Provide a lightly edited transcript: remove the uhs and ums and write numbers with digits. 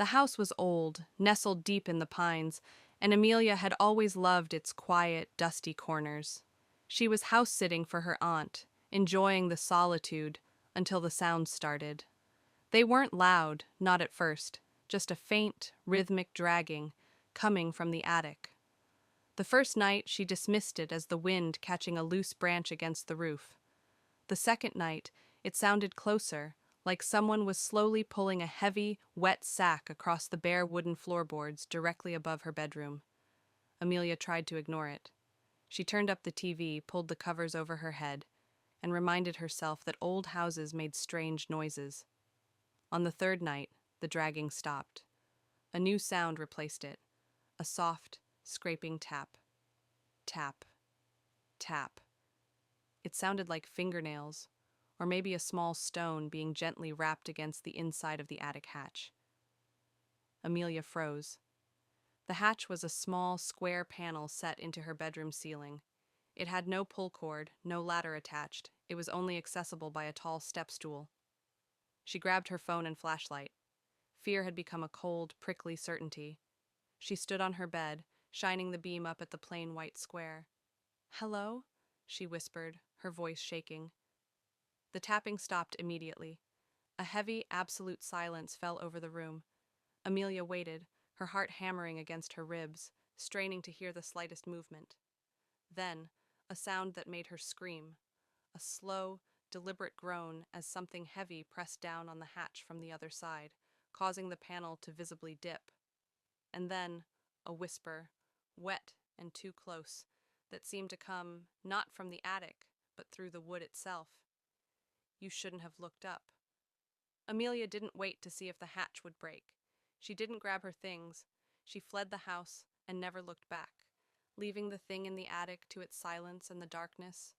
The house was old, nestled deep in the pines, and Amelia had always loved its quiet, dusty corners. She was house sitting for her aunt, enjoying the solitude until the sounds started. They weren't loud, not at first, just a faint, rhythmic dragging coming from the attic. The first night she dismissed it as the wind catching a loose branch against the roof. The second night it sounded closer, like someone was slowly pulling a heavy, wet sack across the bare wooden floorboards directly above her bedroom. Amelia tried to ignore it. She turned up the TV, pulled the covers over her head, and reminded herself that old houses made strange noises. On the third night, the dragging stopped. A new sound replaced it, a soft, scraping tap. Tap. Tap. It sounded like fingernails, or maybe a small stone being gently rapped against the inside of the attic hatch. Amelia froze. The hatch was a small, square panel set into her bedroom ceiling. It had no pull cord, no ladder attached. It was only accessible by a tall step stool. She grabbed her phone and flashlight. Fear had become a cold, prickly certainty. She stood on her bed, shining the beam up at the plain white square. "Hello?" she whispered, her voice shaking. The tapping stopped immediately. A heavy, absolute silence fell over the room. Amelia waited, her heart hammering against her ribs, straining to hear the slightest movement. Then, a sound that made her scream. A slow, deliberate groan as something heavy pressed down on the hatch from the other side, causing the panel to visibly dip. And then, a whisper, wet and too close, that seemed to come not from the attic, but through the wood itself. "You shouldn't have looked up." Amelia didn't wait to see if the hatch would break. She didn't grab her things. She fled the house and never looked back, leaving the thing in the attic to its silence and the darkness.